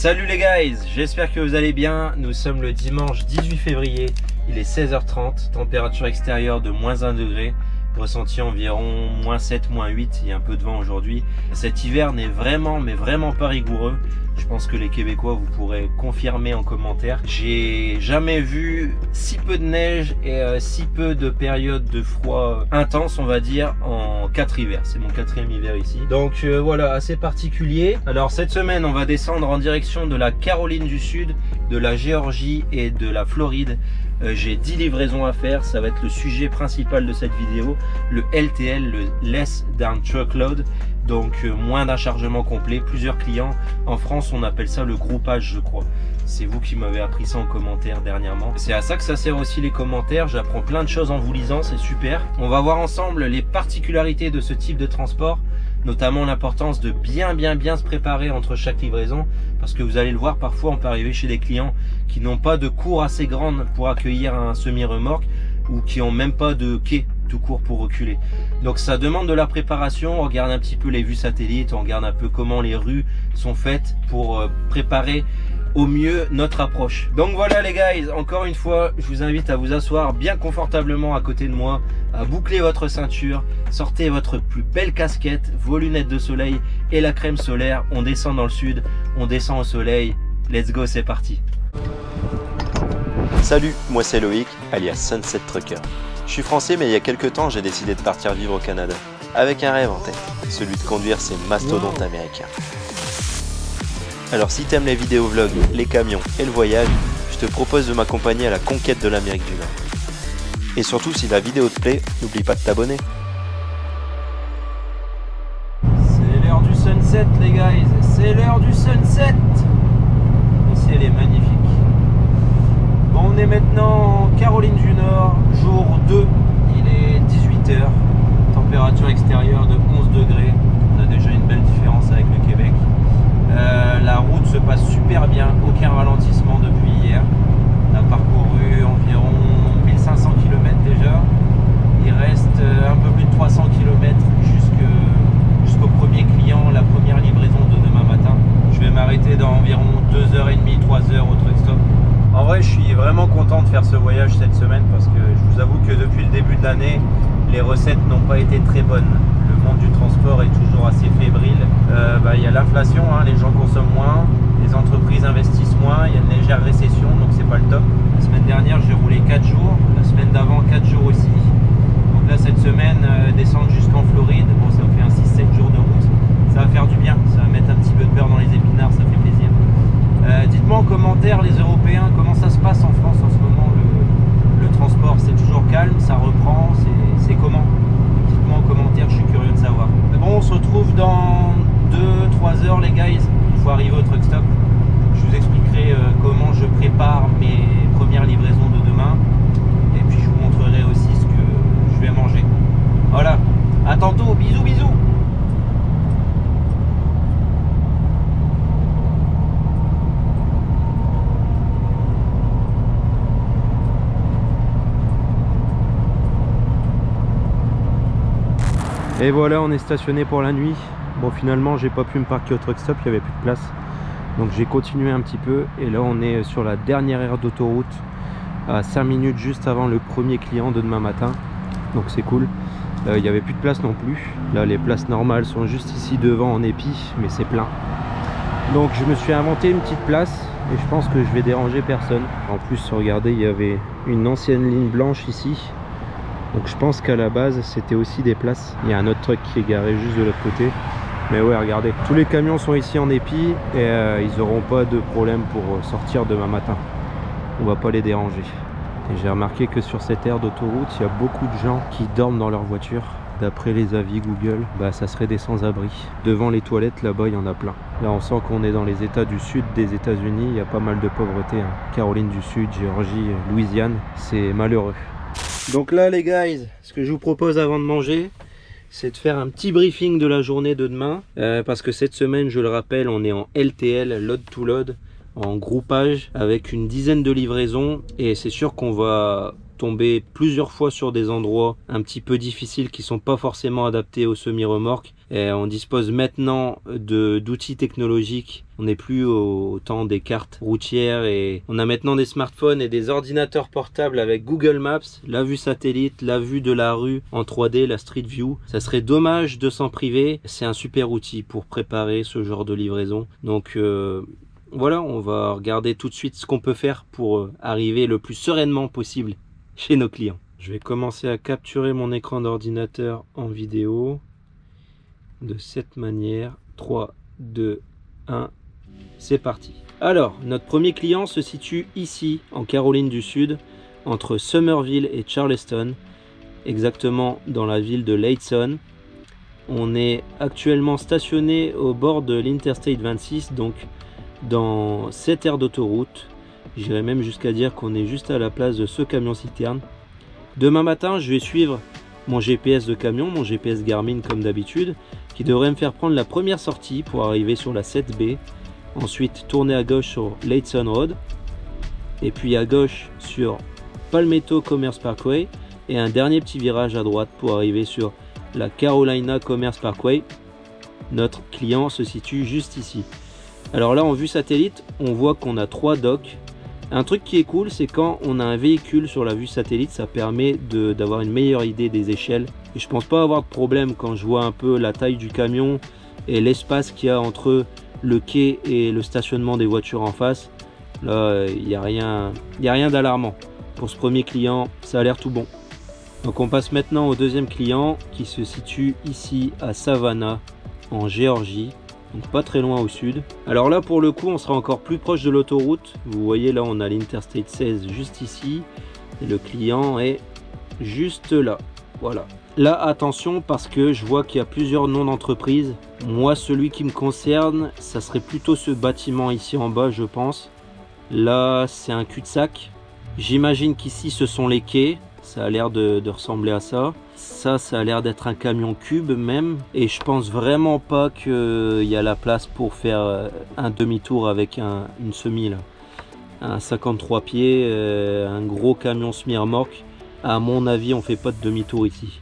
Salut les guys, j'espère que vous allez bien. Nous sommes le dimanche 18 février, il est 16h30, température extérieure de -1 degré, ressenti environ -7, -8, il y a un peu de vent aujourd'hui. Cet hiver n'est vraiment pas rigoureux. Je pense que les Québécois vous pourrez confirmer en commentaire. J'ai jamais vu si peu de neige et si peu de périodes de froid intense, on va dire, en 4 hivers. C'est mon 4e hiver ici. Donc voilà, assez particulier. Alors cette semaine, on va descendre en direction de la Caroline du Sud, de la Géorgie et de la Floride. J'ai 10 livraisons à faire, ça va être le sujet principal de cette vidéo, le LTL, le Less Than Truckload, donc moins d'un chargement complet, plusieurs clients. En France on appelle ça le groupage, je crois. C'est vous qui m'avez appris ça en commentaire dernièrement. C'est à ça que ça sert aussi les commentaires, j'apprends plein de choses en vous lisant, c'est super. On va voir ensemble les particularités de ce type de transport, notamment l'importance de bien se préparer entre chaque livraison, parce que vous allez le voir, parfois on peut arriver chez des clients qui n'ont pas de cour assez grande pour accueillir un semi-remorque ou qui n'ont même pas de quai tout court pour reculer. Donc ça demande de la préparation, on regarde un petit peu les vues satellites, on regarde un peu comment les rues sont faites pour préparer au mieux notre approche. Donc voilà les guys, encore une fois, je vous invite à vous asseoir bien confortablement à côté de moi, à boucler votre ceinture, sortez votre plus belle casquette, vos lunettes de soleil et la crème solaire. On descend dans le sud, on descend au soleil. Let's go, c'est parti. Salut, moi c'est Loïc, alias Sunset Trucker. Je suis français, mais il y a quelques temps, j'ai décidé de partir vivre au Canada, avec un rêve en tête, celui de conduire ces mastodontes américains. Alors si t'aimes les vidéos vlogs, les camions et le voyage, je te propose de m'accompagner à la conquête de l'Amérique du Nord. Et surtout, si la vidéo te plaît, n'oublie pas de t'abonner. C'est l'heure du sunset les guys, c'est l'heure du sunset. Le ciel est magnifique. Bon, on est maintenant en Caroline du Nord, jour 2, il est 18h, température extérieure de 11 degrés. On a déjà une belle différence avec le Québec. La route se passe super bien, aucun ralentissement depuis hier. On a parcouru environ 1500 km déjà. Il reste un peu plus de 300 km jusqu'au premier client, la première livraison de demain matin. Je vais m'arrêter dans environ 2h30, 3h au truck stop. En vrai, je suis vraiment content de faire ce voyage cette semaine parce que je vous avoue que depuis le début de l'année, les recettes n'ont pas été très bonnes. Le monde du transport est toujours assez fébrile. Il y a l'inflation, hein, les gens consomment moins, les entreprises investissent moins, il y a une légère récession, donc c'est pas le top. La semaine dernière, j'ai roulé 4 jours, la semaine d'avant 4 jours aussi. Donc là, cette semaine, descendre jusqu'en Floride, bon, ça me fait un 6-7 jours de route. Ça va faire du bien, ça va mettre un petit peu de beurre dans les épinards, ça fait plaisir. Dites-moi en commentaire, les Européens, comment ça se passe en France en ce moment, le transport? C'est toujours calme, ça reprend, c'est comment? Dites-moi en commentaire, je suis curieux de savoir. Mais bon, on se retrouve dans 2-3 heures les guys, il faut arriver au truck stop. Je vous expliquerai comment je prépare mes premières livraisons de demain. Et puis je vous montrerai aussi ce que je vais manger. Voilà, à tantôt, bisous bisous. Et voilà, on est stationné pour la nuit. Bon, finalement j'ai pas pu me parquer au truck stop, il n'y avait plus de place, donc j'ai continué un petit peu. Et là on est sur la dernière aire d'autoroute, à 5 minutes juste avant le premier client de demain matin, donc c'est cool. Il n'y avait plus de place non plus. Là les places normales sont juste ici devant en épi, mais c'est plein. Donc je me suis inventé une petite place et je pense que je vais déranger personne. En plus, regardez, il y avait une ancienne ligne blanche ici. Donc je pense qu'à la base c'était aussi des places. Il y a un autre truck qui est garé juste de l'autre côté. Mais ouais, regardez, tous les camions sont ici en épi et ils n'auront pas de problème pour sortir demain matin. On va pas les déranger. Et j'ai remarqué que sur cette aire d'autoroute, il y a beaucoup de gens qui dorment dans leur voiture. D'après les avis Google, ça serait des sans-abri. Devant les toilettes, là-bas, il y en a plein. Là, on sent qu'on est dans les États du sud des États-Unis. Il y a pas mal de pauvreté, hein. Caroline du Sud, Géorgie, Louisiane, c'est malheureux. Donc là les guys, ce que je vous propose avant de manger, c'est de faire un petit briefing de la journée de demain. Parce que cette semaine, je le rappelle, on est en LTL, load to load, en groupage, avec une dizaine de livraisons. Et c'est sûr qu'on va tomber plusieurs fois sur des endroits un petit peu difficiles qui sont pas forcément adaptés aux semi-remorques. Et on dispose maintenant d'outils technologiques. On n'est plus au temps des cartes routières et on a maintenant des smartphones et des ordinateurs portables avec Google Maps, la vue satellite, la vue de la rue en 3D, la Street View. Ça serait dommage de s'en priver. C'est un super outil pour préparer ce genre de livraison. Donc voilà, on va regarder tout de suite ce qu'on peut faire pour arriver le plus sereinement possible chez nos clients. Je vais commencer à capturer mon écran d'ordinateur en vidéo de cette manière. 3, 2, 1, c'est parti. Alors, notre premier client se situe ici, en Caroline du Sud, entre Summerville et Charleston, exactement dans la ville de Layton. On est actuellement stationné au bord de l'Interstate 26, donc dans cette aire d'autoroute. J'irais même jusqu'à dire qu'on est juste à la place de ce camion-citerne. Demain matin, je vais suivre mon GPS de camion, mon GPS Garmin comme d'habitude, qui devrait me faire prendre la première sortie pour arriver sur la 7B. Ensuite, tourner à gauche sur Layton Road. Et puis à gauche sur Palmetto Commerce Parkway. Et un dernier petit virage à droite pour arriver sur la Carolina Commerce Parkway. Notre client se situe juste ici. Alors là, en vue satellite, on voit qu'on a 3 docks. Un truc qui est cool, c'est quand on a un véhicule sur la vue satellite, ça permet d'avoir une meilleure idée des échelles. Et je pense pas avoir de problème quand je vois un peu la taille du camion et l'espace qu'il y a entre le quai et le stationnement des voitures en face. Là, il n'y a rien d'alarmant. Pour ce premier client, ça a l'air tout bon. Donc on passe maintenant au deuxième client qui se situe ici à Savannah, en Géorgie. Donc pas très loin au sud. Alors là pour le coup on sera encore plus proche de l'autoroute. Vous voyez là on a l'Interstate 16 juste ici. Et le client est juste là. Voilà. Là attention parce que je vois qu'il y a plusieurs noms d'entreprise. Moi celui qui me concerne ça serait plutôt ce bâtiment ici en bas je pense. Là c'est un cul-de-sac. J'imagine qu'ici ce sont les quais. Ça a l'air de ressembler à ça. Ça a l'air d'être un camion cube même. Et je pense vraiment pas qu'il y a la place pour faire un demi-tour avec une semi là. Un 53 pieds, un gros camion semi-remorque. À mon avis, on fait pas de demi-tour ici.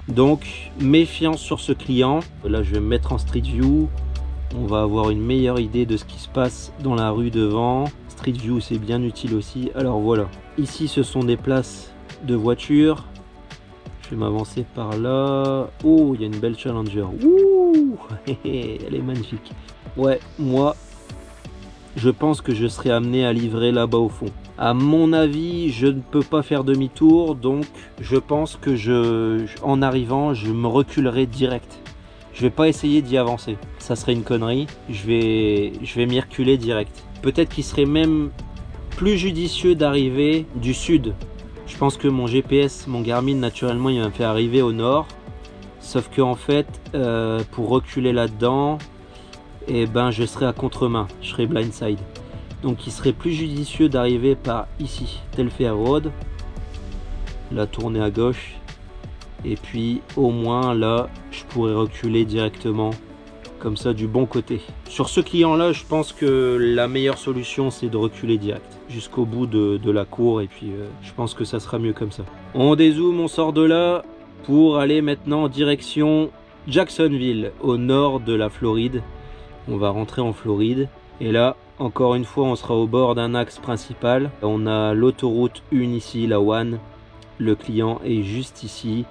Donc, méfiance sur ce client. Là, je vais me mettre en Street View. On va avoir une meilleure idée de ce qui se passe dans la rue devant. Street View, c'est bien utile aussi. Alors voilà. Ici, ce sont des places de voitures. Je vais m'avancer par là. Oh, il y a une belle Challenger. Ouh, elle est magnifique. Ouais, moi, je pense que je serai amené à livrer là-bas au fond. À mon avis, je ne peux pas faire demi-tour, donc je pense que en arrivant, je me reculerai direct. Je vais pas essayer d'y avancer. Ça serait une connerie. Je vais m'y reculer direct. Peut-être qu'il serait même plus judicieux d'arriver du sud. Je pense que mon GPS, mon Garmin, naturellement, il va me faire arriver au nord. Sauf que en fait, pour reculer là-dedans, eh ben, je serai à contre-main. Je serai blindside. Donc, il serait plus judicieux d'arriver par ici, Telfair Road. Là, tourner à gauche. Et puis, au moins, là, je pourrais reculer directement. Comme ça, du bon côté. Sur ce client-là, je pense que la meilleure solution, c'est de reculer direct. Jusqu'au bout de la cour et puis je pense que ça sera mieux comme ça. On dézoome, on sort de là pour aller maintenant en direction Jacksonville, au nord de la Floride. On va rentrer en Floride et là encore une fois on sera au bord d'un axe principal. On a l'autoroute 1 ici, la 1. Le client est juste ici.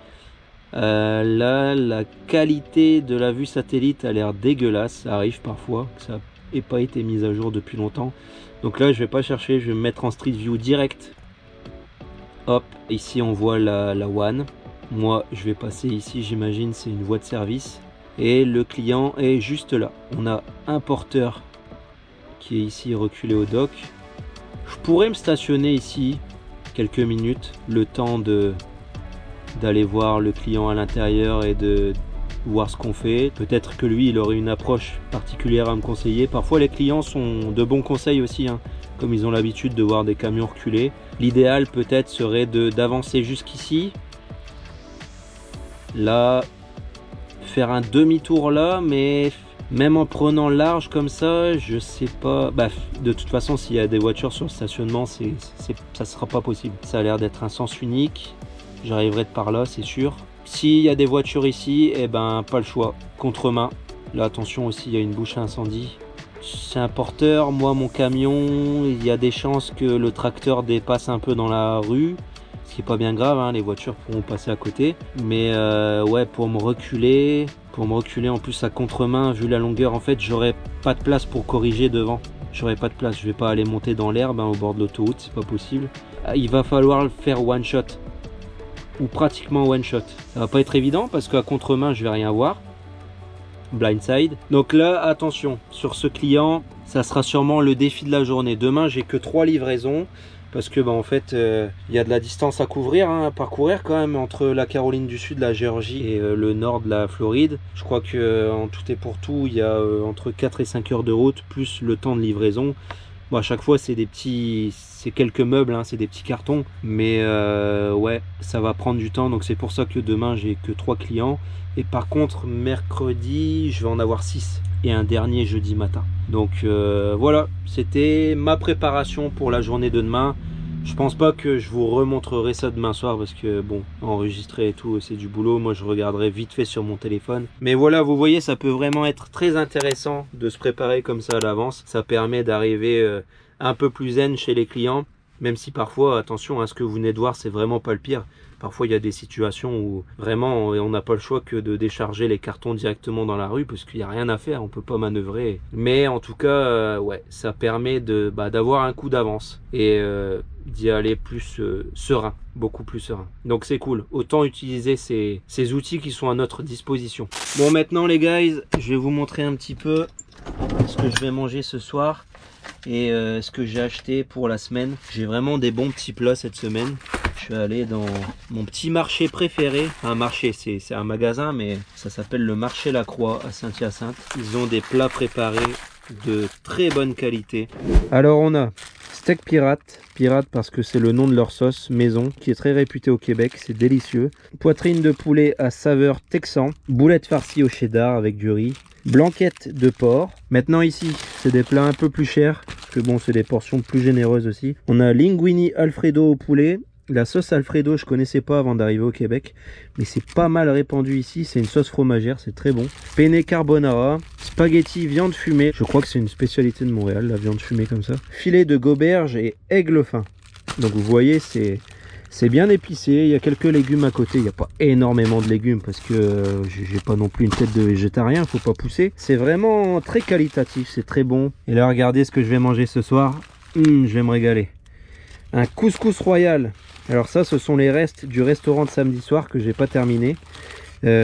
Là la qualité de la vue satellite a l'air dégueulasse, ça arrive parfois, ça n'a pas été mis à jour depuis longtemps. Donc là je vais pas chercher, je vais me mettre en Street View direct. Hop, ici on voit la 1. Moi je vais passer ici, j'imagine c'est une voie de service. Et le client est juste là. On a un porteur qui est ici reculé au dock. Je pourrais me stationner ici quelques minutes, le temps d'aller voir le client à l'intérieur et de voir ce qu'on fait. Peut-être que lui il aurait une approche particulière à me conseiller. Parfois les clients sont de bons conseils aussi hein, comme ils ont l'habitude de voir des camions reculer. L'idéal peut-être serait d'avancer jusqu'ici, là faire un demi-tour là, mais Même en prenant large comme ça, je sais pas. Bah, de toute façon, s'il y a des voitures sur le stationnement, ça sera pas possible. Ça a l'air d'être un sens unique. J'arriverai de par là, c'est sûr. S'il y a des voitures ici, eh ben pas le choix. Contre-main. Là, attention aussi, il y a une bouche à incendie. C'est un porteur. Moi, mon camion, il y a des chances que le tracteur dépasse un peu dans la rue. Ce qui est pas bien grave, hein, les voitures pourront passer à côté. Mais ouais, pour me reculer en plus à contre-main, vu la longueur, en fait, j'aurais pas de place pour corriger devant. J'aurais pas de place. Je vais pas aller monter dans l'herbe hein, au bord de l'autoroute, c'est pas possible. Il va falloir le faire one shot. Ou pratiquement one shot. Ça va pas être évident parce qu'à contre-main, je vais rien voir. Blindside. Donc là, attention, sur ce client, ça sera sûrement le défi de la journée. Demain, j'ai que 3 livraisons parce que bah, en fait, il y a de la distance à couvrir, hein, à parcourir quand même entre la Caroline du Sud, la Géorgie et le nord de la Floride. Je crois que en tout et pour tout, il y a entre 4 et 5 heures de route plus le temps de livraison. Bon, à chaque fois, c'est des petits, c'est quelques meubles, hein, c'est des petits cartons, mais ouais, ça va prendre du temps. Donc c'est pour ça que demain, j'ai que 3 clients. Et par contre, mercredi, je vais en avoir 6 et un dernier jeudi matin. Donc voilà, c'était ma préparation pour la journée de demain. Je pense pas que je vous remontrerai ça demain soir parce que bon, enregistrer et tout, c'est du boulot. Moi, je regarderai vite fait sur mon téléphone. Mais voilà, vous voyez, ça peut vraiment être très intéressant de se préparer comme ça à l'avance. Ça permet d'arriver un peu plus zen chez les clients. Même si parfois, attention, hein, ce que vous venez de voir, c'est vraiment pas le pire. Parfois, il y a des situations où vraiment, on n'a pas le choix que de décharger les cartons directement dans la rue parce qu'il n'y a rien à faire, on peut pas manœuvrer. Mais en tout cas, ouais, ça permet d'avoir un coup d'avance et d'y aller plus serein, beaucoup plus serein. Donc c'est cool, autant utiliser ces outils qui sont à notre disposition. Bon, maintenant les guys, je vais vous montrer un petit peu ce que je vais manger ce soir et ce que j'ai acheté pour la semaine. J'ai vraiment des bons petits plats cette semaine. Je suis allé dans mon petit marché préféré. Un marché, c'est un magasin, mais ça s'appelle le marché La Croix à Saint-Hyacinthe. Ils ont des plats préparés de très bonne qualité. Alors on a steak pirate. Pirate parce que c'est le nom de leur sauce maison qui est très réputée au Québec. C'est délicieux. Poitrine de poulet à saveur texan. Boulettes farcies au cheddar avec du riz. Blanquette de porc. Maintenant ici, c'est des plats un peu plus chers. Parce que bon, c'est des portions plus généreuses aussi. On a linguini alfredo au poulet. La sauce Alfredo, je connaissais pas avant d'arriver au Québec, mais c'est pas mal répandu ici. C'est une sauce fromagère, c'est très bon. Penne carbonara, spaghetti viande fumée. Je crois que c'est une spécialité de Montréal, la viande fumée comme ça. Filet de goberge et aigle fin. Donc vous voyez, c'est bien épicé. Il y a quelques légumes à côté. Il n'y a pas énormément de légumes parce que j'ai pas non plus une tête de végétarien, faut pas pousser. C'est vraiment très qualitatif, c'est très bon. Et là, regardez ce que je vais manger ce soir. Je vais me régaler. Un couscous royal. Alors ça, ce sont les restes du restaurant de samedi soir que j'ai pas terminé.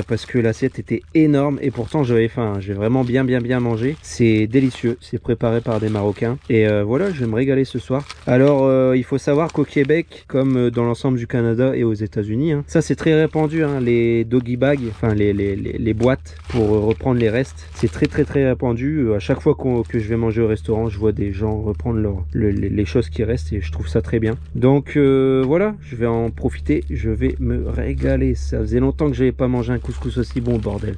Parce que l'assiette était énorme et pourtant j'avais faim. J'ai vraiment bien mangé. C'est délicieux, c'est préparé par des Marocains. Et voilà, je vais me régaler ce soir. Alors il faut savoir qu'au Québec, comme dans l'ensemble du Canada et aux États-Unis, hein, ça c'est très répandu, hein, les doggy bags, enfin les boîtes pour reprendre les restes. C'est très répandu. À chaque fois que je vais manger au restaurant, je vois des gens reprendre les choses qui restent et je trouve ça très bien. Donc voilà, je vais en profiter, je vais me régaler. Ça faisait longtemps que j'avais pas mangé un couscous aussi bon, bordel.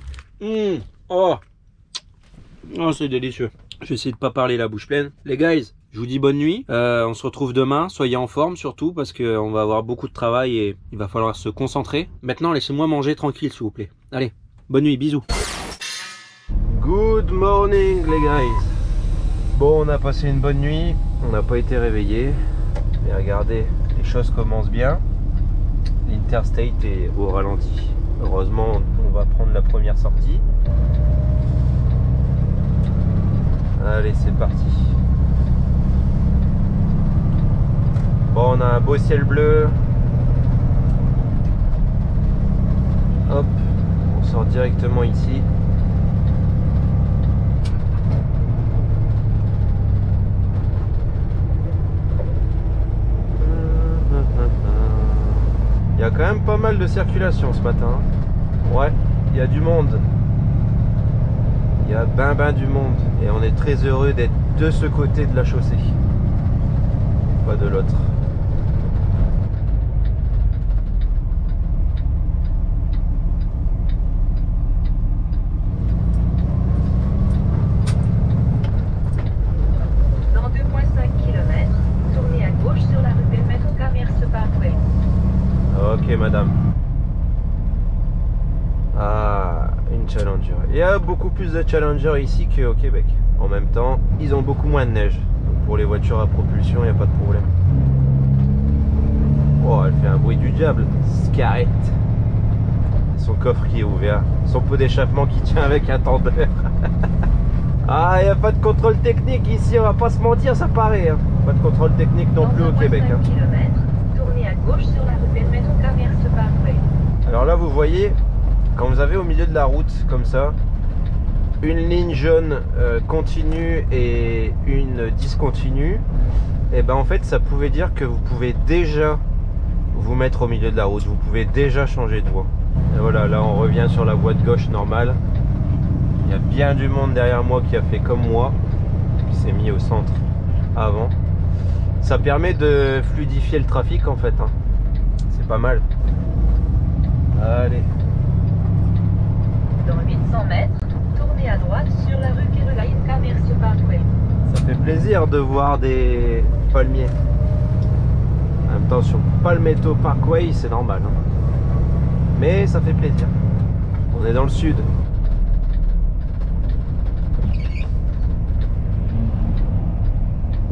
Oh, c'est délicieux. Je vais essayer de pas parler la bouche pleine. Les guys, je vous dis bonne nuit. On se retrouve demain. Soyez en forme surtout parce qu'on va avoir beaucoup de travail et il va falloir se concentrer. Maintenant, laissez-moi manger tranquille, s'il vous plaît. Allez, bonne nuit, bisous. Good morning, les guys. Bon, on a passé une bonne nuit. On n'a pas été réveillés. Mais regardez, les choses commencent bien. L'Interstate est au ralenti. Heureusement, on va prendre la première sortie. Allez, c'est parti. Bon, on a un beau ciel bleu. Hop, on sort directement ici. Il y a quand même pas mal de circulation ce matin. Ouais, il y a du monde. Il y a ben du monde. Et on est très heureux d'être de ce côté de la chaussée. Pas de l'autre. madame. Ah, une Challenger. Il y a beaucoup plus de Challenger ici qu'au Québec. En même temps, ils ont beaucoup moins de neige. Donc pour les voitures à propulsion, il n'y a pas de problème. Oh, elle fait un bruit du diable. Scarrette. Son coffre qui est ouvert. Son pot d'échappement qui tient avec un tendeur. Ah, il n'y a pas de contrôle technique ici, on va pas se mentir, ça paraît. Hein. Pas de contrôle technique non plus au Québec. Hein. Tournez à gauche sur la rue Belmez au Commerce Parkway. Alors là, vous voyez, quand vous avez au milieu de la route, comme ça, une ligne jaune continue et une discontinue, et ben en fait, ça pouvait dire que vous pouvez déjà vous mettre au milieu de la route. Vous pouvez déjà changer de voie. Et voilà, là, on revient sur la voie de gauche normale. Il y a bien du monde derrière moi qui a fait comme moi, qui s'est mis au centre avant. Ça permet de fluidifier le trafic en fait. Hein. C'est pas mal. Allez. Dans 800 mètres, tournez à droite sur la rue Caroline Commerce Parkway. Ça fait plaisir de voir des palmiers. En même temps, sur Palmetto Parkway, c'est normal. Hein. Mais ça fait plaisir. On est dans le sud.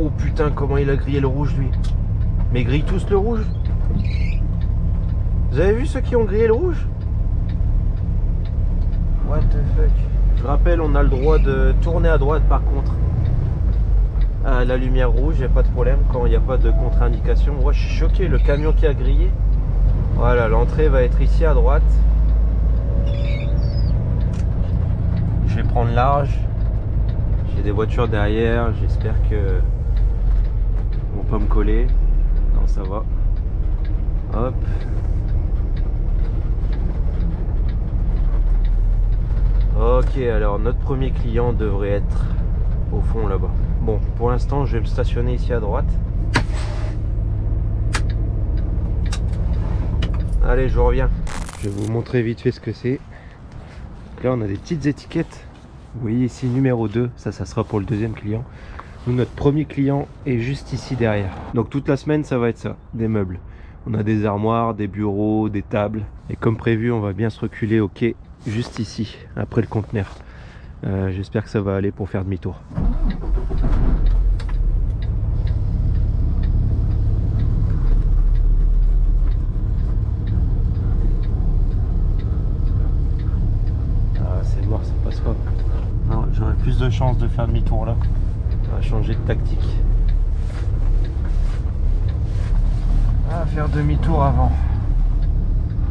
Oh putain, comment il a grillé le rouge lui. Mais grille tous le rouge. Vous avez vu ceux qui ont grillé le rouge? What the fuck. Je rappelle, on a le droit de tourner à droite par contre. À la lumière rouge, il n'y a pas de problème quand il n'y a pas de contre-indication. Ouais, je suis choqué, le camion qui a grillé. Voilà, l'entrée va être ici à droite. Je vais prendre large. J'ai des voitures derrière, j'espère que ils vont pas me coller. Non, ça va. Hop. Ok, alors notre premier client devrait être au fond là-bas. Bon, pour l'instant, je vais me stationner ici à droite. Allez, je reviens. Je vais vous montrer vite fait ce que c'est. Là, on a des petites étiquettes. Vous voyez ici numéro 2, ça sera pour le deuxième client. Nous, notre premier client est juste ici derrière. Donc toute la semaine, ça va être ça, des meubles. On a des armoires, des bureaux, des tables. Et comme prévu, on va bien se reculer au quai, juste ici, après le conteneur. J'espère que ça va aller pour faire demi-tour. Ah, c'est mort, ça passe pas. Non, j'aurais plus de chance de faire demi-tour là. On va changer de tactique. Ah, faire demi-tour avant.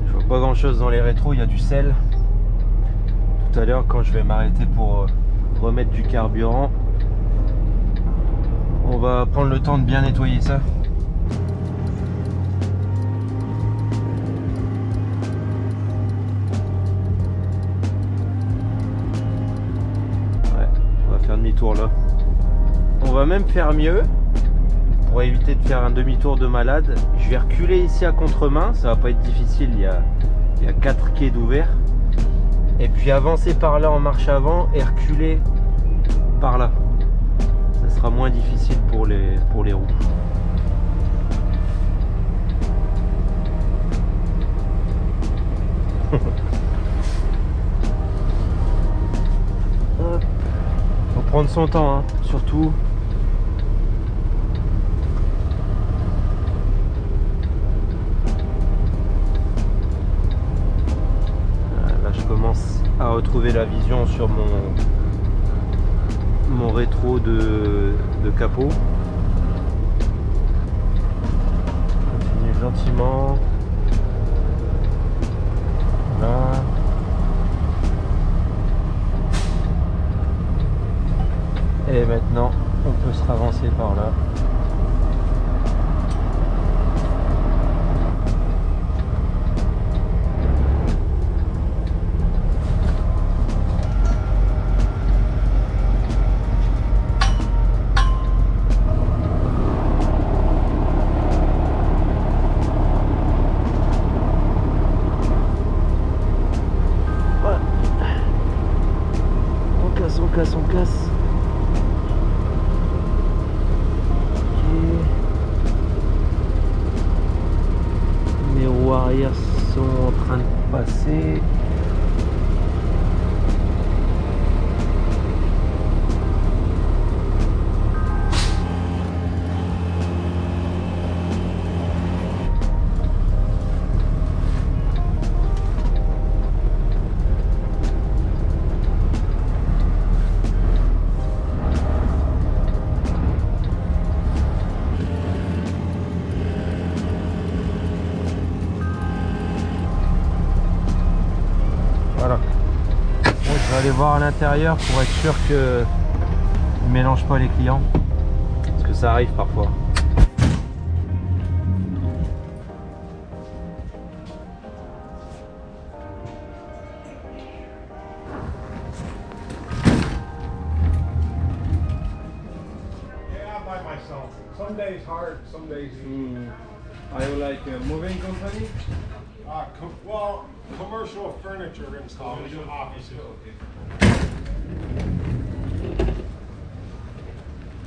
Je vois pas grand chose dans les rétros, il y a du sel. Tout à l'heure, quand je vais m'arrêter pour remettre du carburant, on va prendre le temps de bien nettoyer ça. Ouais, on va faire demi-tour là. On va même faire mieux. Pour éviter de faire un demi-tour de malade, je vais reculer ici à contre-main, ça va pas être difficile, il y a 4 quais d'ouvert. Et puis avancer par là en marche avant et reculer par là. Ça sera moins difficile pour les roues. Faut prendre son temps, hein, surtout. À retrouver la vision sur mon rétro de capot. Continue gentiment. Voilà. Et maintenant on peut se ravancer par là. On casse. Okay. Les roues arrière passer. Voilà. Bon, je vais aller voir à l'intérieur pour être sûr que ne mélange pas les clients. Parce que ça arrive parfois. Yeah, by myself. Some days hard, some days easy. I would like a moving company. Well, commercial furniture installation, offices.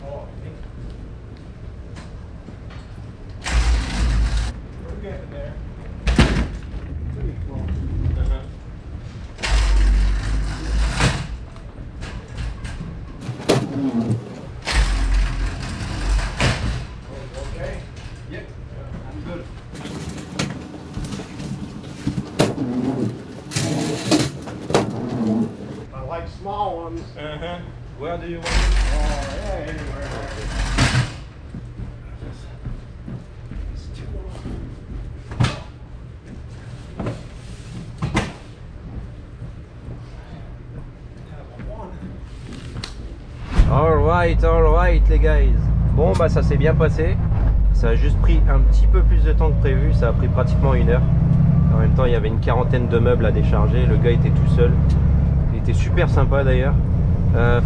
Oh, we're getting there. Pretty close. Okay. Yep, I'm good. I like small ones. Where do you want it? Oh, yeah, anywhere. It's too long. Alright les guys. Bon bah ça s'est bien passé. Ça a juste pris un petit peu plus de temps que prévu. Ça a pris pratiquement 1 heure. En même temps il y avait une 40aine de meubles à décharger. Le gars était tout seul. Il était super sympa d'ailleurs.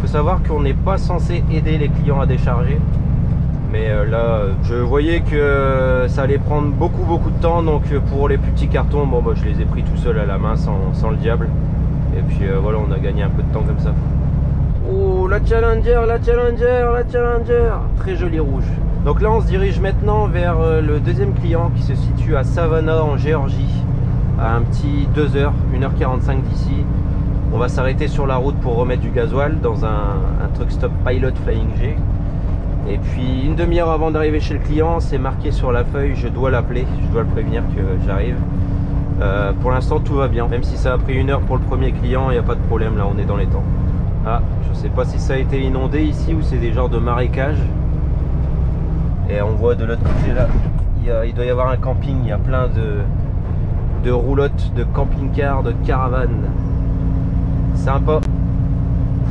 Faut savoir qu'on n'est pas censé aider les clients à décharger. Mais là je voyais que ça allait prendre beaucoup de temps. Donc pour les petits cartons, bon bah je les ai pris tout seul à la main sans le diable. Et puis voilà, on a gagné un peu de temps comme ça. Oh la Challenger, très joli rouge. Donc là on se dirige maintenant vers le deuxième client qui se situe à Savannah en Géorgie, à un petit 2 heures, 1h45 d'ici. On va s'arrêter sur la route pour remettre du gasoil dans un truck stop Pilot Flying G. Et puis une demi-heure avant d'arriver chez le client, c'est marqué sur la feuille, je dois l'appeler, je dois le prévenir que j'arrive. Pour l'instant tout va bien, même si ça a pris 1 heure pour le premier client, il n'y a pas de problème, là on est dans les temps. Ah, je sais pas si ça a été inondé ici ou c'est des genres de marécages. Et on voit de l'autre côté là, il doit y avoir un camping, il y a plein de roulottes, de camping-cars, de caravanes. Sympa.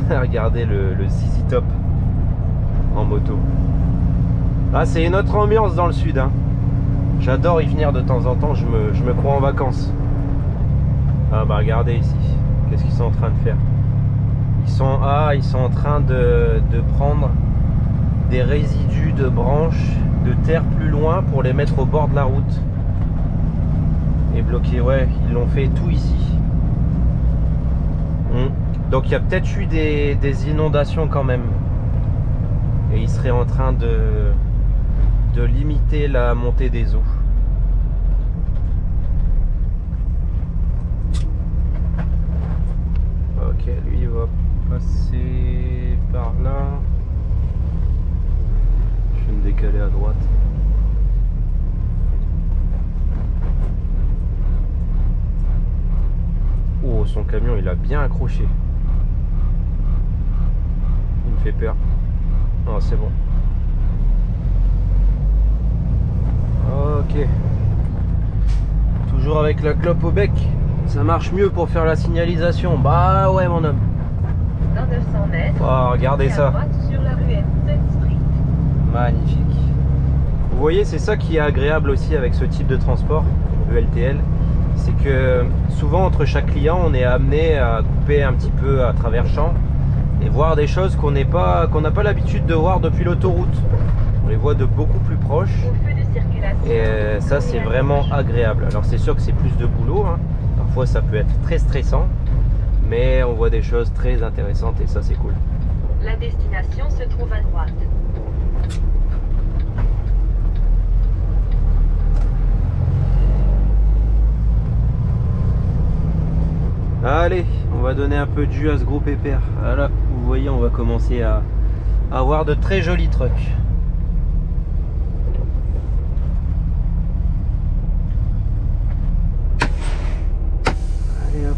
Regardez le ZZ Top en moto. Ah, c'est une autre ambiance dans le sud, hein. J'adore y venir de temps en temps, je me crois en vacances. Ah bah regardez ici, qu'est-ce qu'ils sont en train de faire? Ils sont en train de prendre des résidus de branches de terre plus loin pour les mettre au bord de la route. Et bloquer, ouais, ils l'ont fait tout ici. Donc il y a peut-être eu des inondations quand même. Et ils seraient en train de limiter la montée des eaux. Ok, lui il va passer par là. Je vais me décaler à droite. Oh, son camion il a bien accroché. Il me fait peur. Oh, c'est bon. Ok. Toujours avec la clope au bec. Ça marche mieux pour faire la signalisation. Bah ouais mon homme. Dans 200 mètres, Oh, regardez tournez à ça. droite sur la rue M7 Street. Magnifique. Vous voyez, c'est ça qui est agréable aussi avec ce type de transport, ELTL. C'est que souvent entre chaque client, on est amené à couper un petit peu à travers champs et voir des choses qu'on n'a pas l'habitude de voir depuis l'autoroute. On les voit de beaucoup plus proche. Au feu de circulation. Et ça c'est vraiment agréable. Alors c'est sûr que c'est plus de boulot, hein. Parfois ça peut être très stressant, mais on voit des choses très intéressantes et ça c'est cool. La destination se trouve à droite. donner un peu de jus à ce gros pépère. Voilà, vous voyez, on va commencer à avoir de très jolis trucks. Allez hop.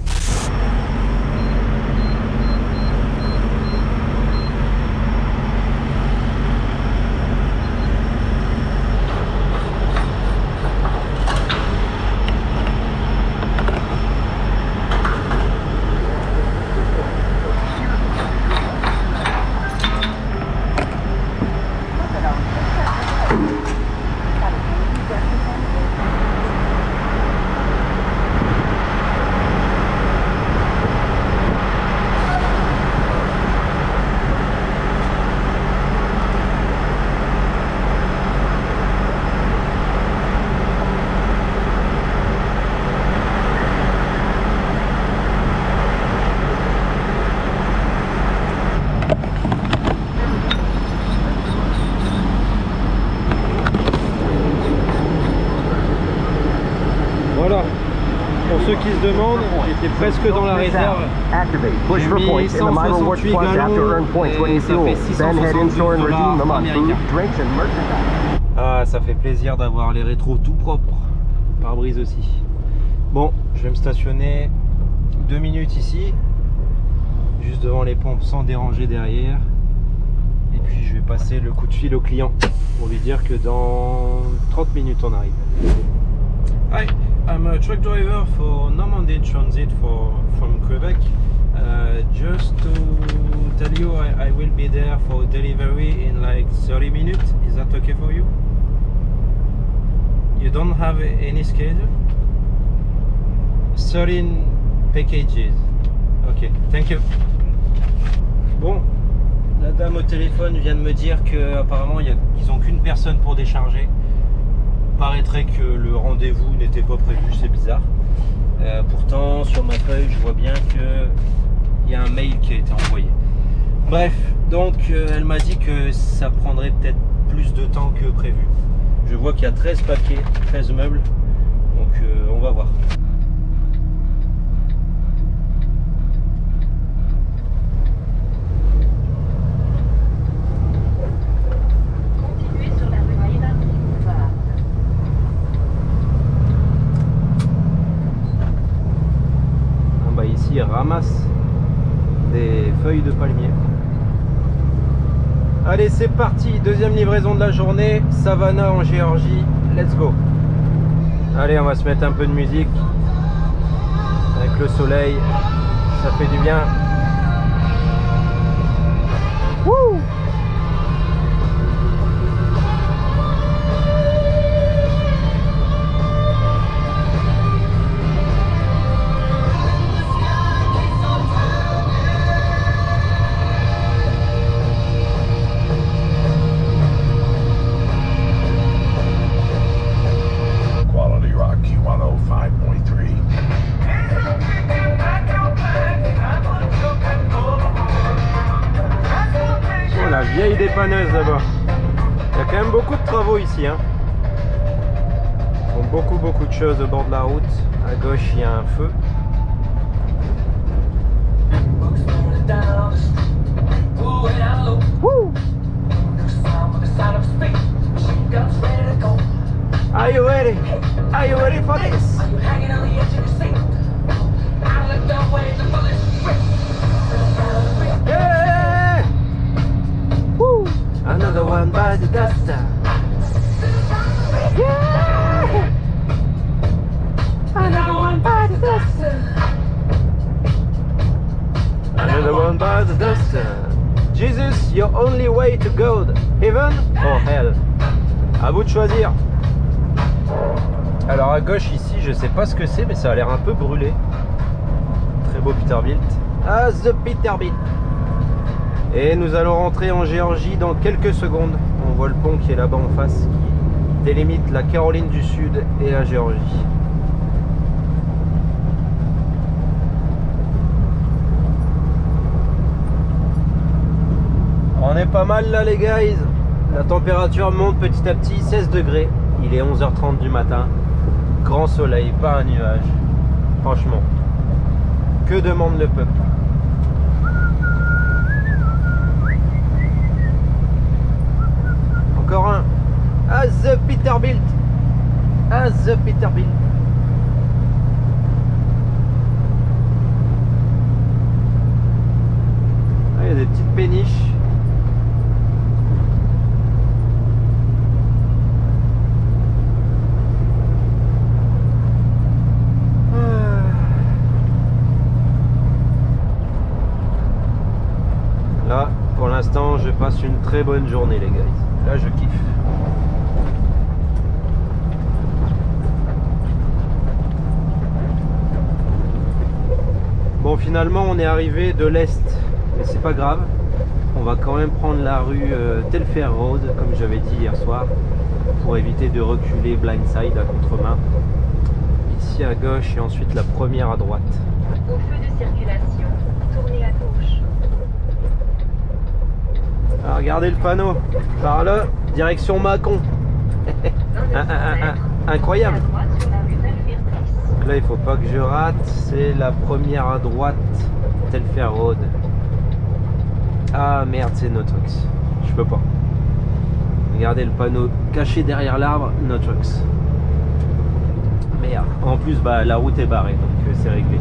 Voilà, pour ceux qui se demandent, j'étais presque dans la réserve. J'ai mis 168 gallons et ça fait 672 $ américains. Ah, ça fait plaisir d'avoir les rétros tout propres, pare-brise aussi. Bon, je vais me stationner 2 minutes ici, juste devant les pompes sans déranger derrière. Et puis je vais passer le coup de fil au client pour lui dire que dans 30 minutes on arrive. Hi, I'm a truck driver for Normandy Transit from Quebec. Just to tell you, I will be there for delivery in like 30 minutes. Is that okay for you? You don't have any schedule? 13 packages. Okay, thank you. Bon, la dame au téléphone vient de me dire qu'apparemment ils n'ont qu'une personne pour décharger. Paraîtrait que le rendez-vous n'était pas prévu, c'est bizarre. Pourtant sur ma feuille je vois bien qu'il y a un mail qui a été envoyé. Bref, donc elle m'a dit que ça prendrait peut-être plus de temps que prévu. Je vois qu'il y a 13 paquets, 13 meubles, donc on va voir. Ramasse des feuilles de palmier. Allez, c'est parti, deuxième livraison de la journée, Savannah en Géorgie, let's go. Allez, on va se mettre un peu de musique avec le soleil, ça fait du bien. Wouh! Vieille dépanneuse là-bas. Il y a quand même beaucoup de travaux ici, hein. Ils font beaucoup de choses au bord de la route. À gauche il y a un feu. Woo! Are you ready? Are you ready for this? Yeah! Woo! Another one by the duster. Yeah! Another one by the duster. Another one by the duster. Jesus, your only way to go, heaven or hell? À vous de choisir. Alors à gauche ici, je sais pas ce que c'est, mais ça a l'air un peu brûlé. Très beau Peterbilt. Ah, the Peterbilt. Et nous allons rentrer en Géorgie dans quelques secondes. On voit le pont qui est là-bas en face, qui délimite la Caroline du Sud et la Géorgie. On est pas mal là les guys. La température monte petit à petit, 16 degrés. Il est 11h30 du matin. Grand soleil, pas un nuage. Franchement. Que demande le peuple? Encore un. Ah, the Peterbilt. Ah, the Peterbilt. Ah, il y a des petites péniches. Là, pour l'instant, je passe une très bonne journée, les gars. Là, je kiffe. Bon, finalement, on est arrivé de l'est, mais c'est pas grave. On va quand même prendre la rue Telfair Road, comme j'avais dit hier soir, pour éviter de reculer blindside à contre-main. Ici à gauche et ensuite la première à droite. Au feu de circulation, tournez à gauche. Ah, regardez le panneau, par là, direction Mâcon. Incroyable. À droite sur la rue Bellevirtrice. Donc là, il faut pas que je rate, c'est la première à droite, Telfair Road. Ah merde, c'est No Trucks. Je peux pas. Regardez le panneau caché derrière l'arbre, No Trucks. Merde. En plus, bah, la route est barrée, donc c'est réglé.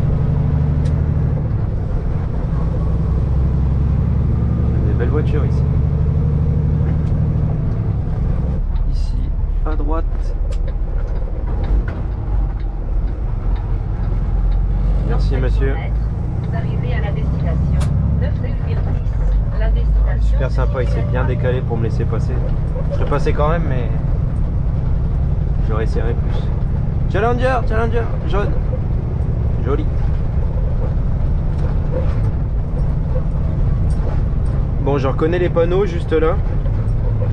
Des belles voitures ici. Ici, à droite. Merci monsieur. Vous arrivez à la destination 9 Bellevirtrice. La destination. Super sympa, il s'est bien décalé pour me laisser passer. Je serais passé quand même, mais j'aurais serré plus. Challenger, Challenger, jaune. Joli. Bon, je reconnais les panneaux juste là.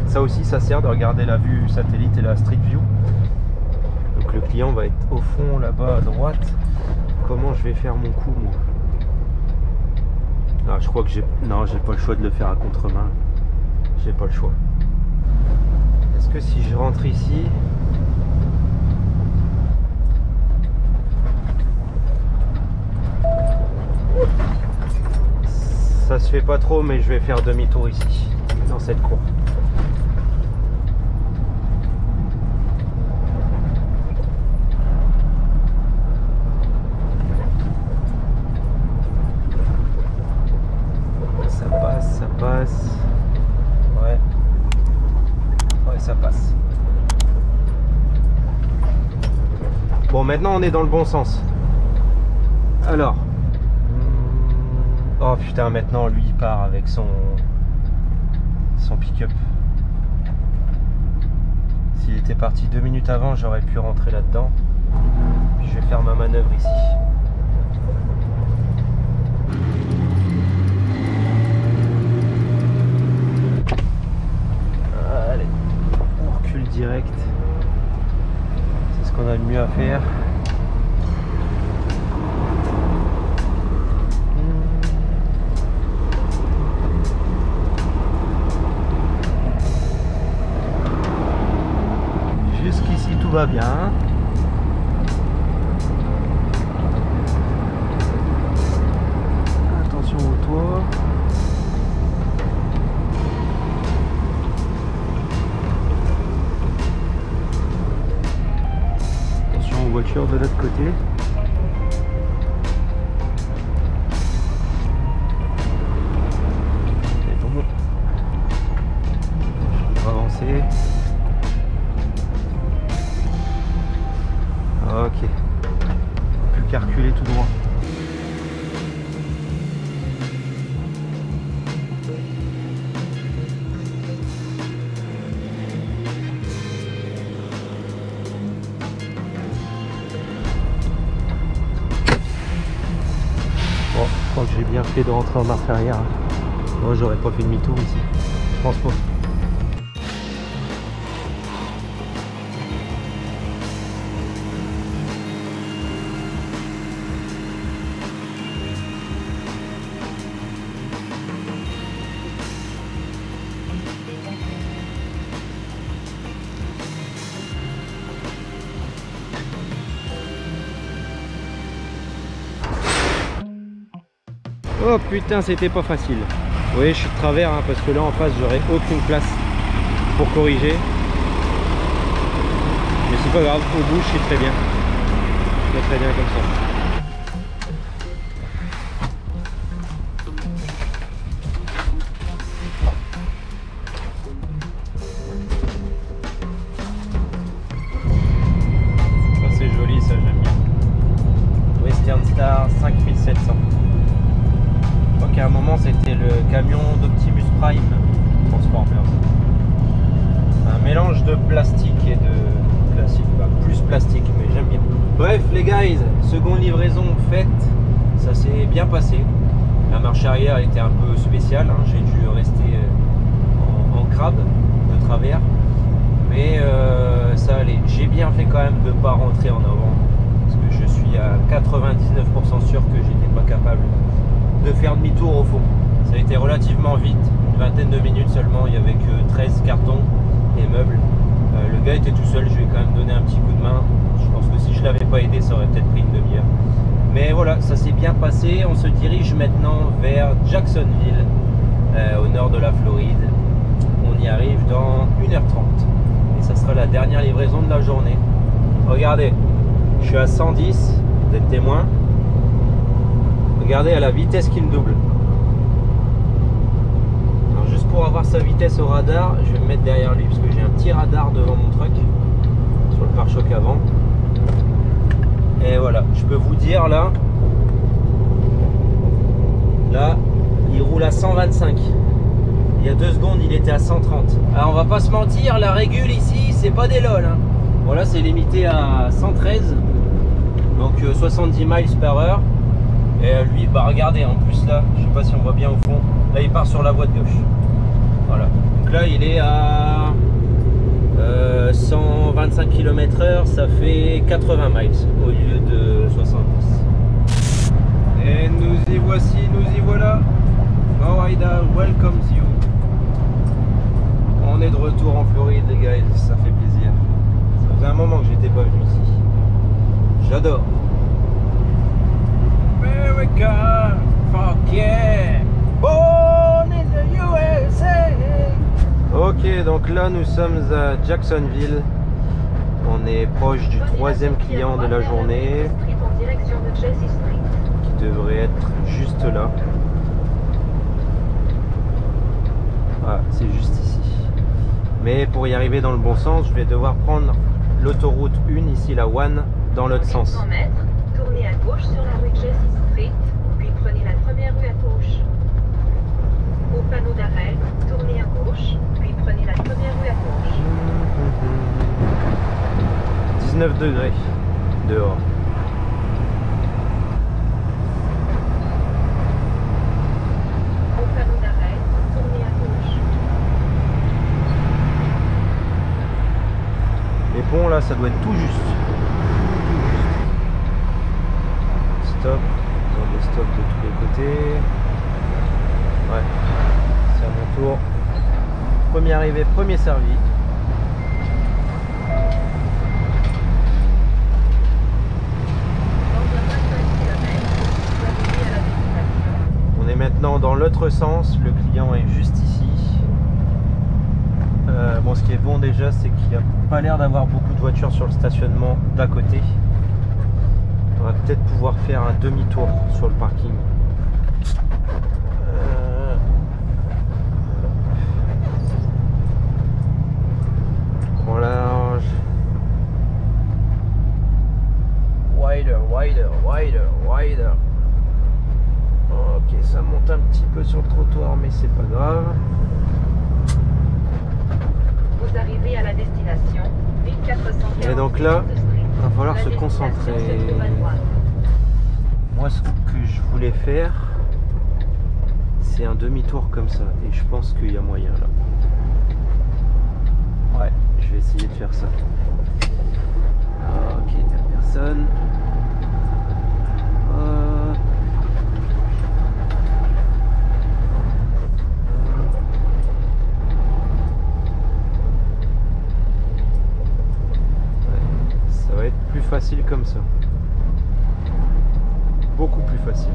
Ça aussi, ça sert de regarder la vue satellite et la street view. Donc le client va être au fond là-bas à droite. Comment je vais faire mon coup, moi? Ah, je crois que j'ai... Non, j'ai pas le choix de le faire à contre-main. J'ai pas le choix. Est-ce que si je rentre ici... Ça se fait pas trop, mais je vais faire demi-tour ici, dans cette cour. Ça passe, ça passe. Ouais. Ouais, ça passe. Bon, maintenant on est dans le bon sens. Alors. Oh putain, maintenant lui il part avec son pick-up. S'il était parti 2 minutes avant, j'aurais pu rentrer là-dedans. Puis je vais faire ma manœuvre ici. Allez, on recule direct. C'est ce qu'on a de mieux à faire. Jusqu'ici tout va bien. Attention au toit. Attention aux voitures de l'autre côté. C'est bon. On va avancer. Ok, plus qu'à reculer tout droit. Bon, je crois que j'ai bien fait de rentrer en marche arrière. Moi, j'aurais pas fait demi-tour ici. Je pense pas. Oh putain, c'était pas facile. Vous voyez, je suis de travers hein, parce que là en face j'aurais aucune place pour corriger. Mais c'est pas grave, au bout je suis très bien. Je suis très bien comme ça. Ça c'est joli, ça j'aime bien. Western Star 5700. Je crois qu'à un moment c'était le camion d'Optimus Prime Transformers. Un mélange de plastique et de classique, bah, plus plastique mais j'aime bien. Bref les guys, seconde livraison faite, ça s'est bien passé. La marche arrière était un peu spéciale, hein. J'ai dû rester en crabe de travers. Mais ça allait. J'ai bien fait quand même de ne pas rentrer en avant. Parce que je suis à 99% sûr que j'étais pas capable de faire demi-tour au fond. Ça a été relativement vite, une vingtaine de minutes seulement. Il n'y avait que 13 cartons et meubles. Le gars était tout seul, je lui ai quand même donné un petit coup de main. Je pense que si je l'avais pas aidé, ça aurait peut-être pris une demi-heure. Mais voilà, ça s'est bien passé. On se dirige maintenant vers Jacksonville, au nord de la Floride. On y arrive dans 1h30. Et ça sera la dernière livraison de la journée. Regardez, je suis à 110, vous êtes témoin. Regardez à la vitesse qu'il me double. Alors juste pour avoir sa vitesse au radar, je vais me mettre derrière lui parce que j'ai un petit radar devant mon truck sur le pare-choc avant. Et voilà, je peux vous dire là, il roule à 125. Il y a 2 secondes, il était à 130. Alors on va pas se mentir, la régule ici, c'est pas des lol. Hein. Bon là c'est limité à 113, donc 70 miles par heure. Et lui, bah regardez, en plus là, je sais pas si on voit bien au fond, là il part sur la voie de gauche. Voilà, donc là il est à 125 km/h, ça fait 80 miles au lieu de 70. Et nous y voici, nous y voilà. Florida welcomes you. On est de retour en Floride les gars, ça fait plaisir. Ça faisait un moment que j'étais pas venu ici. J'adore. America, fuck yeah, born in the USA. Ok, donc là nous sommes à Jacksonville. On est proche du 3e client de la journée, qui devrait être juste là. Voilà, c'est juste ici. Mais pour y arriver dans le bon sens, je vais devoir prendre l'autoroute 1, ici la 1, dans l'autre sens. 100 mètres, tournez à gauche sur la rue Jesse Street, puis prenez la première rue à gauche. Au panneau d'arrêt, tournez à gauche, puis prenez la première rue à gauche. 19 degrés dehors. Au panneau d'arrêt, tournez à gauche. Les ponts là, ça doit être tout juste. Stop. On a des stops de tous les côtés. Ouais. C'est à mon tour. Premier arrivé, premier servi. On est maintenant dans l'autre sens. Le client est juste ici. Bon, ce qui est bon déjà, c'est qu'il n'y a pas l'air d'avoir beaucoup de voitures sur le stationnement d'à côté. On va peut-être pouvoir faire un demi-tour sur le parking. En large. Wider, wider, wider, wider. Ok, ça monte un petit peu sur le trottoir, mais c'est pas grave. Vous arrivez à la destination 1440. Et donc là, il va falloir se concentrer. Moi, ce que je voulais faire, c'est un demi-tour comme ça. Et je pense qu'il y a moyen là. Ouais, je vais essayer de faire ça. Ok, t'as personne. Ça va être plus facile comme ça. Beaucoup plus facile.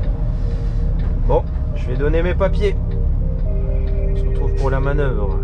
Bon, je vais donner mes papiers. On se retrouve pour la manœuvre.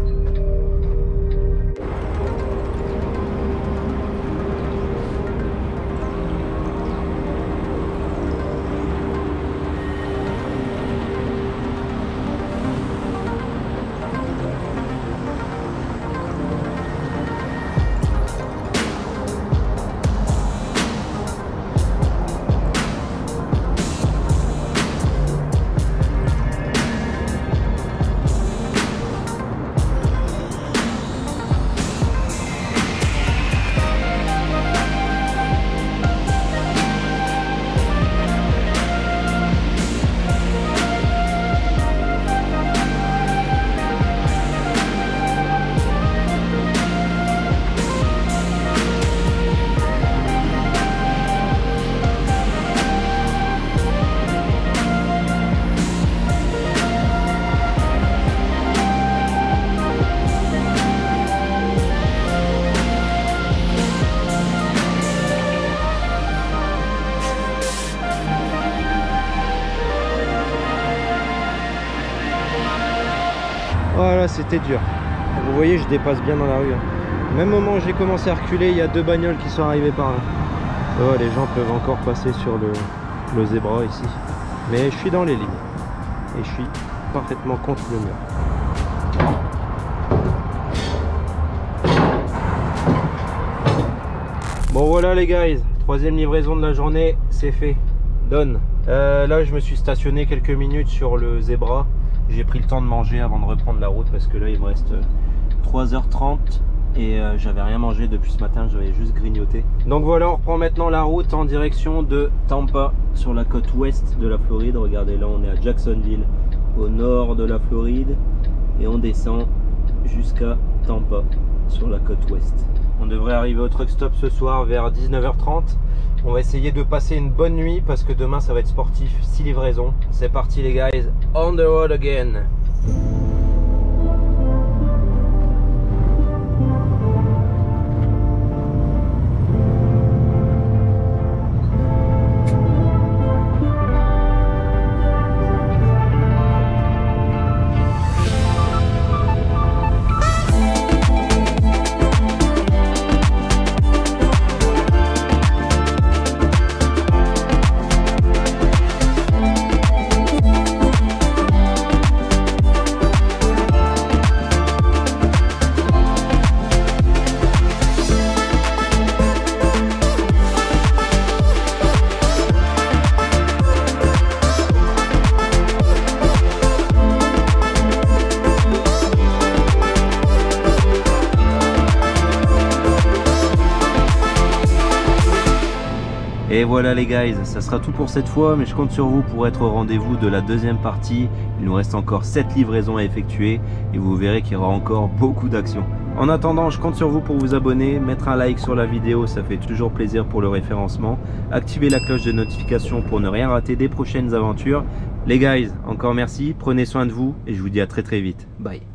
Voilà, c'était dur. Vous voyez, je dépasse bien dans la rue. Même moment où j'ai commencé à reculer, il y a 2 bagnoles qui sont arrivées par là. Oh, les gens peuvent encore passer sur le zébra ici. Mais je suis dans les lignes. Et je suis parfaitement contre le mur. Bon voilà les guys, 3e livraison de la journée, c'est fait. Done. Là je me suis stationné quelques minutes sur le zébra. J'ai pris le temps de manger avant de reprendre la route parce que là il me reste 3h30 et j'avais rien mangé depuis ce matin, j'avais juste grignoté. Donc voilà, on reprend maintenant la route en direction de Tampa sur la côte ouest de la Floride. Regardez, là on est à Jacksonville au nord de la Floride et on descend jusqu'à Tampa sur la côte ouest. On devrait arriver au truck stop ce soir vers 19h30. On va essayer de passer une bonne nuit parce que demain ça va être sportif, 6 livraisons. C'est parti les guys, on the road again. Et voilà les guys, ça sera tout pour cette fois, mais je compte sur vous pour être au rendez-vous de la 2e partie. Il nous reste encore 7 livraisons à effectuer et vous verrez qu'il y aura encore beaucoup d'actions. En attendant, je compte sur vous pour vous abonner, mettre un like sur la vidéo, ça fait toujours plaisir pour le référencement. Activez la cloche de notification pour ne rien rater des prochaines aventures. Les guys, encore merci, prenez soin de vous et je vous dis à très vite. Bye.